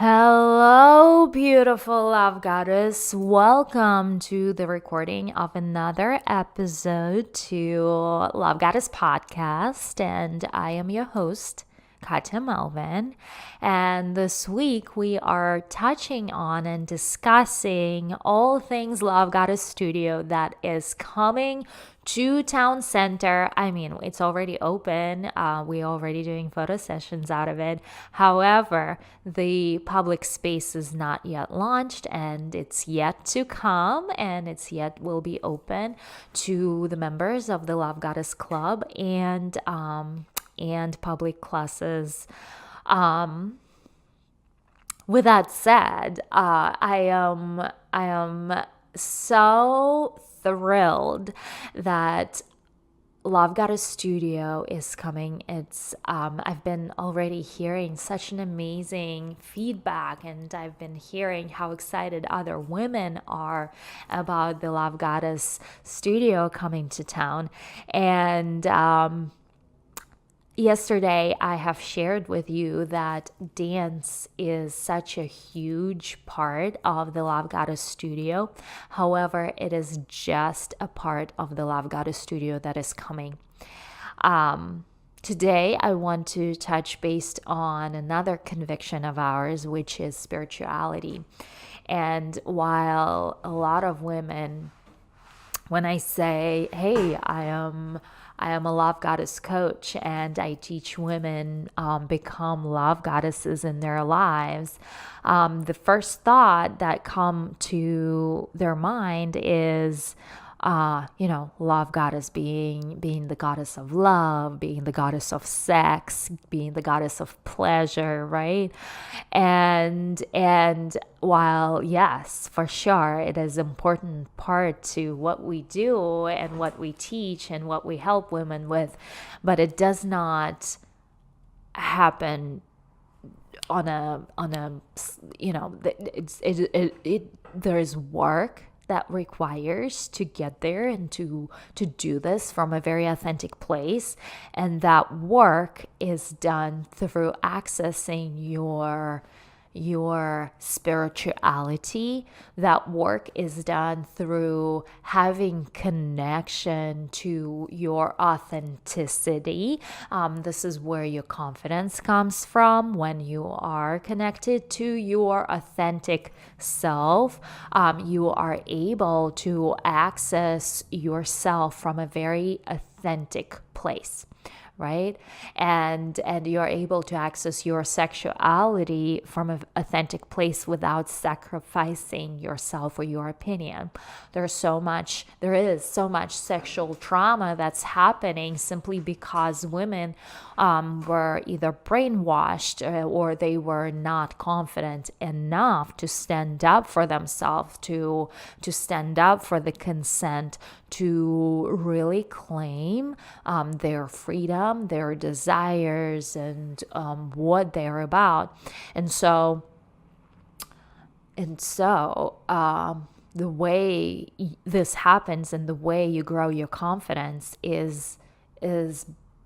Hello, beautiful love goddess. Welcome to the recording of another episode to Love Goddess Podcast. And I am your host, Katya Melvin. And this week we are touching on and discussing all things Love Goddess Studio that is coming to Town Center. I mean, it's already open. We're already doing photo sessions out of it. However, the public space is not yet launched and it's yet to come, and it's yet will be open to the members of the Love Goddess Club and public classes. With that said, I am so thrilled that Love Goddess Studio is coming. It's I've been already hearing such an amazing feedback, and I've been hearing how excited other women are about the Love Goddess Studio coming to town. And yesterday, I have shared with you that dance is such a huge part of the Love Goddess Studio. However, it is just a part of the Love Goddess Studio that is coming. Today, I want to touch based on another conviction of ours, which is spirituality. And while a lot of women, when I say, hey, I am a love goddess coach and I teach women become love goddesses in their lives, the first thought that come to their mind is, love goddess being the goddess of love, being the goddess of sex, being the goddess of pleasure, right? And while yes, for sure, it is an important part to what we do and what we teach and what we help women with, but it does not happen on a there is work that requires to get there and to do this from a very authentic place. And that work is done through accessing your spirituality. That work is done through having connection to your authenticity. This is where your confidence comes from. When you are connected to your authentic self, you are able to access yourself from a very authentic place, right? And you're able to access your sexuality from an authentic place without sacrificing yourself or your opinion. There is so much sexual trauma that's happening simply because women were either brainwashed or they were not confident enough to stand up for themselves, to stand up for the consent, to really claim their freedom, their desires, and what they're about. And so the way this happens and the way you grow your confidence is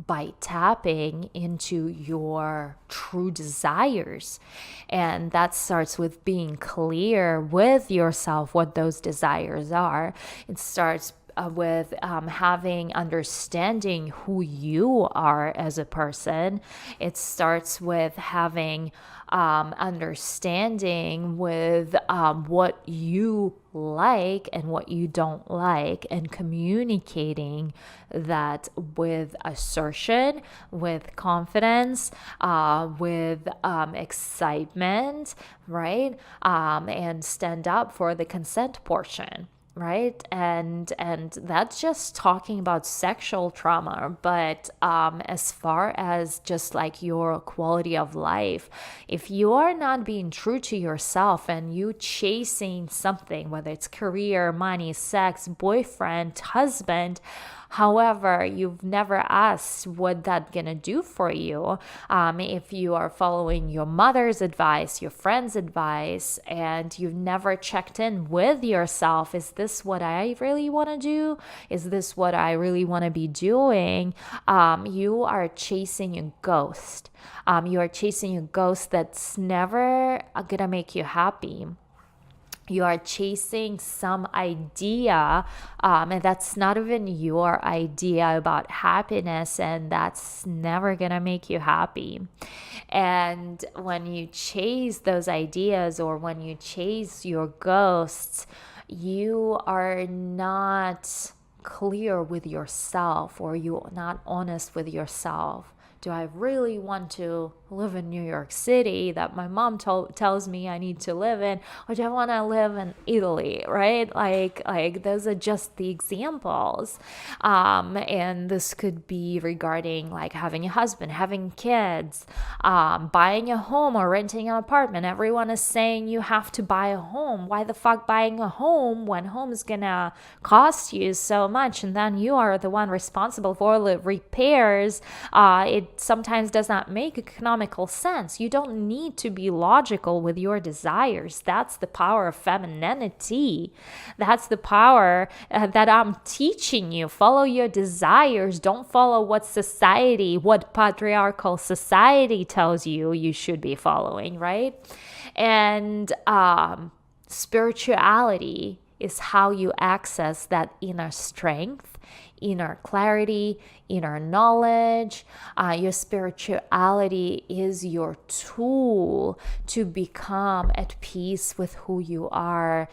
by tapping into your true desires. And that starts with being clear with yourself what those desires are. It starts with understanding who you are as a person. It starts with having understanding with what you like and what you don't like, and communicating that with assertion, with confidence, with excitement, right? And stand up for the consent portion. Right. And that's just talking about sexual trauma. But as far as just like your quality of life, if you are not being true to yourself and you chasing something, whether it's career, money, sex, boyfriend, husband, However, you've never asked what that's gonna do for you. If you are following your mother's advice, your friend's advice, and you've never checked in with yourself, is this what I really want to do? Is this what I really want to be doing? You are chasing a ghost. You are chasing a ghost that's never gonna make you happy. You are chasing some idea, and that's not even your idea about happiness, and that's never gonna make you happy. And when you chase those ideas, or when you chase your ghosts, you are not clear with yourself, or you're not honest with yourself. Do I really want to live in New York City that my mom tells me I need to live in, or do I want to live in Italy, right? Like those are just the examples. And this could be regarding like having a husband, having kids, buying a home or renting an apartment. Everyone is saying you have to buy a home. Why the fuck buying a home when home is gonna cost you so much, and then you are the one responsible for the repairs? It sometimes does not make economical sense. You don't need to be logical with your desires. That's the power of femininity. That's the power that I'm teaching you. Follow your desires. Don't follow what patriarchal society tells you should be following, right? And spirituality is how you access that inner strength, inner clarity, inner knowledge. Your spirituality is your tool to become at peace with who you are.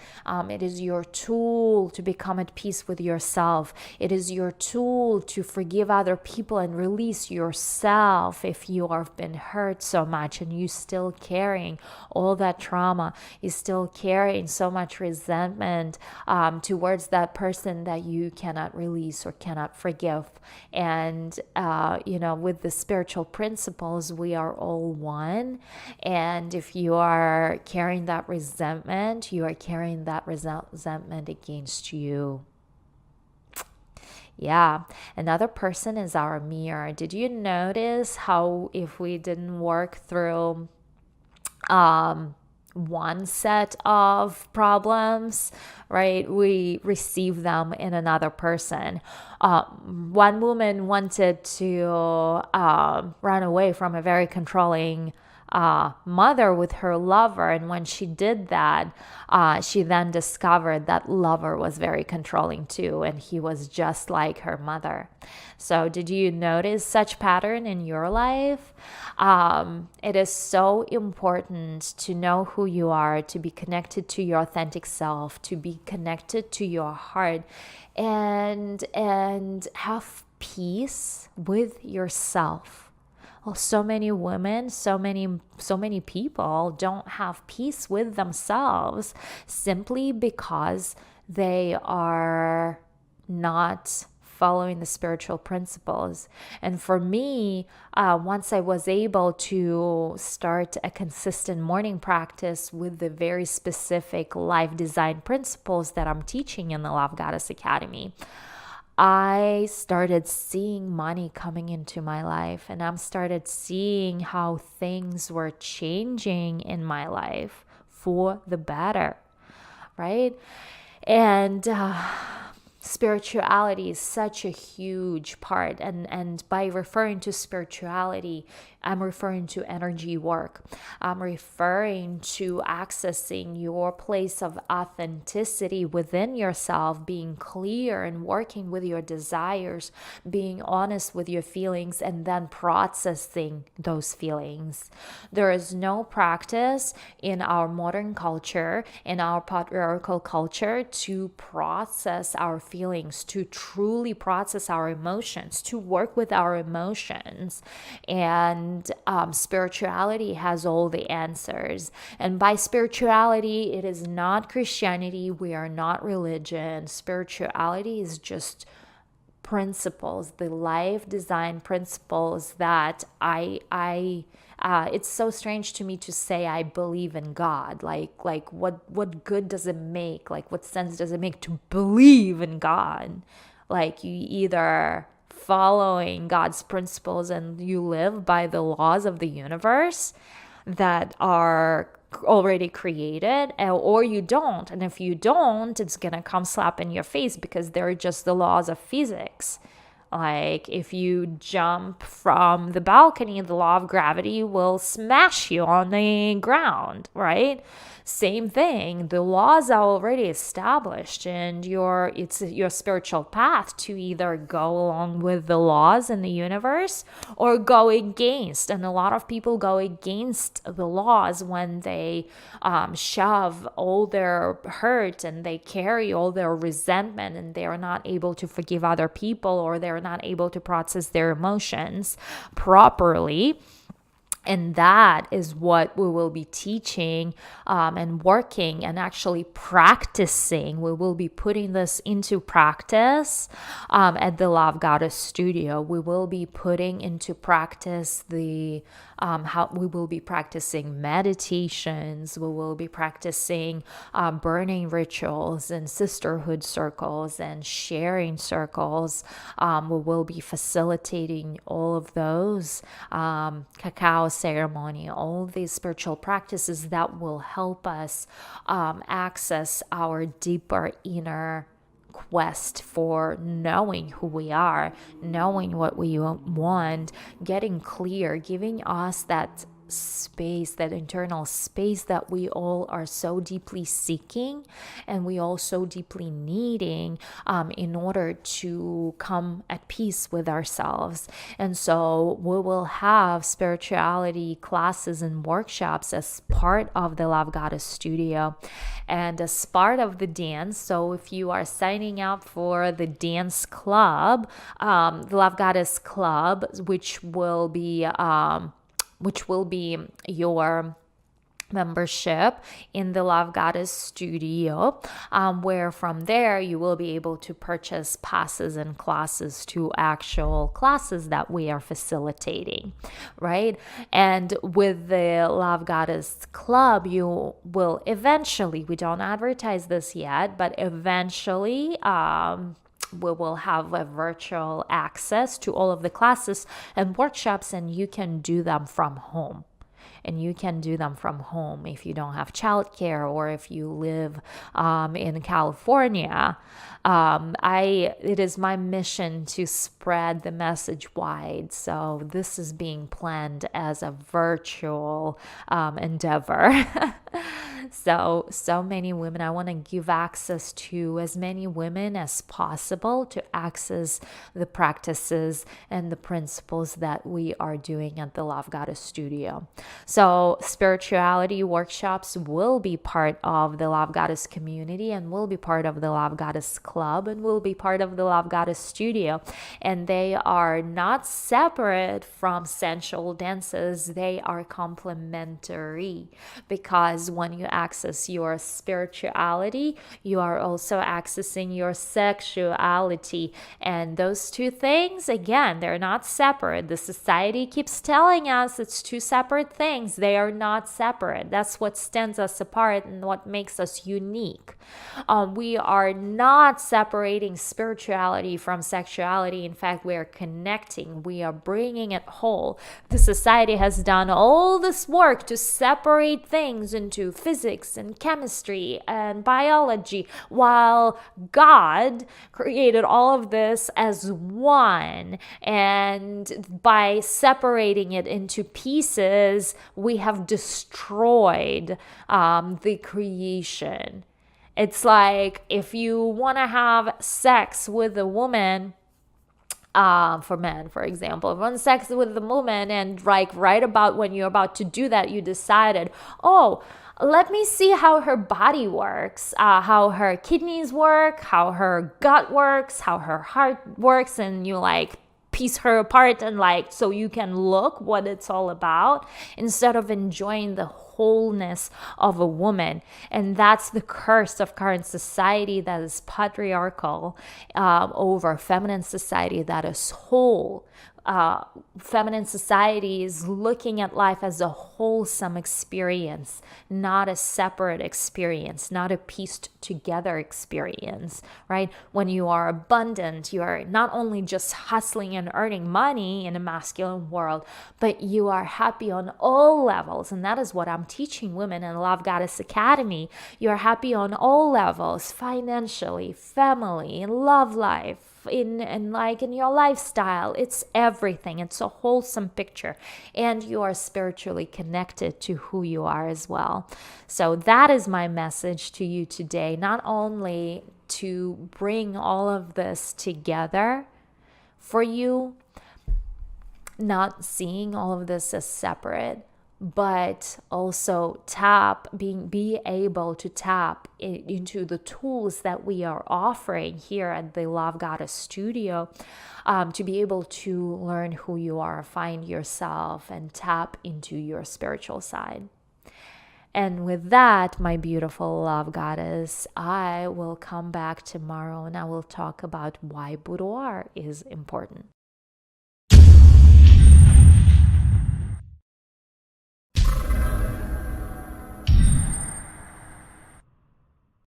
It is your tool to become at peace with yourself. It is your tool to forgive other people and release yourself if you have been hurt so much and you still carrying all that trauma, you still carrying so much resentment towards that person that you cannot release or cannot forgive. And, with the spiritual principles, we are all one. And if you are carrying that resentment, you are carrying that resentment against you. Yeah. Another person is our mirror. Did you notice how if we didn't work through one set of problems, right, we receive them in another person? One woman wanted to run away from a very controlling mother with her lover, and when she did that, she then discovered that lover was very controlling too, and he was just like her mother. So did you notice such pattern in your life? It is so important to know who you are, to be connected to your authentic self, to be connected to your heart, and have peace with yourself. Well, so many women, so many people don't have peace with themselves simply because they are not following the spiritual principles. And for me, once I was able to start a consistent morning practice with the very specific life design principles that I'm teaching in the Love Goddess Academy, I started seeing money coming into my life, and I started seeing how things were changing in my life for the better, right? And spirituality is such a huge part, and by referring to spirituality, I'm referring to energy work. I'm referring to accessing your place of authenticity within yourself, being clear and working with your desires, being honest with your feelings, and then processing those feelings. There is no practice in our modern culture, in our patriarchal culture, to process our feelings, to truly process our emotions, to work with our emotions. And spirituality has all the answers. And by spirituality, it is not Christianity. We are not religion. Spirituality is just principles, the life design principles that it's so strange to me to say I believe in God. Like what good does it make? Like what sense does it make to believe in God? Like, you either following God's principles and you live by the laws of the universe that are already created, or you don't. And if you don't, it's gonna come slap in your face, because they're just the laws of physics. Like, if you jump from the balcony, the law of gravity will smash you on the ground, right? Same thing. The laws are already established, and it's your spiritual path to either go along with the laws in the universe or go against. And a lot of people go against the laws when they shove all their hurt and they carry all their resentment, and they are not able to forgive other people, or they're not able to process their emotions properly. And that is what we will be teaching and working and actually practicing. We will be putting this into practice at the Lovegodesss studio. We will be putting into practice how we will be practicing meditations. We will be practicing burning rituals and sisterhood circles and sharing circles. We will be facilitating all of those, cacao ceremony, all these spiritual practices that will help us access our deeper inner quest for knowing who we are, knowing what we want, getting clear, giving us that space, that internal space that we all are so deeply seeking and we all so deeply needing in order to come at peace with ourselves. And so we will have spirituality classes and workshops as part of the Lovegodesss studio and as part of the dance. So if you are signing up for the dance club, the Lovegodesss club, which will be your membership in the Lovegodesss studio, where from there you will be able to purchase passes and classes to actual classes that we are facilitating, right? And with the Lovegodesss club, you will eventually, we don't advertise this yet, but eventually we will have a virtual access to all of the classes and workshops, and you can do them from home. And you can do them from home if you don't have childcare, or if you live in California. It is my mission to spread the message wide. So this is being planned as a virtual endeavor. So many women, I want to give access to as many women as possible to access the practices and the principles that we are doing at the Lovegodesss studio. So spirituality workshops will be part of the Lovegodesss community and will be part of the Lovegodesss club and will be part of the Lovegodesss studio. And they are not separate from sensual dances. They are complementary, because when you access your spirituality, you are also accessing your sexuality. And those two things, again, they're not separate. The society keeps telling us it's two separate things. They are not separate. That's what stands us apart and what makes us unique. We are not separating spirituality from sexuality. In fact, we are connecting. We are bringing it whole. The society has done all this work to separate things into physics and chemistry and biology, while God created all of this as one. And by separating it into pieces, we have destroyed the creation. It's like if you want to have sex with a woman, for men, for example, if you want sex with a woman, and like right about when you're about to do that, you decided, let me see how her body works, how her kidneys work, how her gut works, how her heart works, and you like piece her apart and like so you can look what it's all about instead of enjoying the wholeness of a woman. And that's the curse of current society that is patriarchal over feminine society that is whole. feminine society is looking at life as a wholesome experience, not a separate experience, not a pieced together experience, right? When you are abundant, you are not only just hustling and earning money in a masculine world, but you are happy on all levels. And that is what I'm teaching women in Love Goddess Academy. You are happy on all levels, financially, family, love life, in your lifestyle. It's everything. It's a wholesome picture, and you are spiritually connected to who you are as well. So that is my message to you today, not only to bring all of this together for you, not seeing all of this as separate, but also be able to tap into the tools that we are offering here at the Love Goddess Studio, to be able to learn who you are, find yourself, and tap into your spiritual side. And with that, my beautiful Love Goddess, I will come back tomorrow and I will talk about why boudoir is important.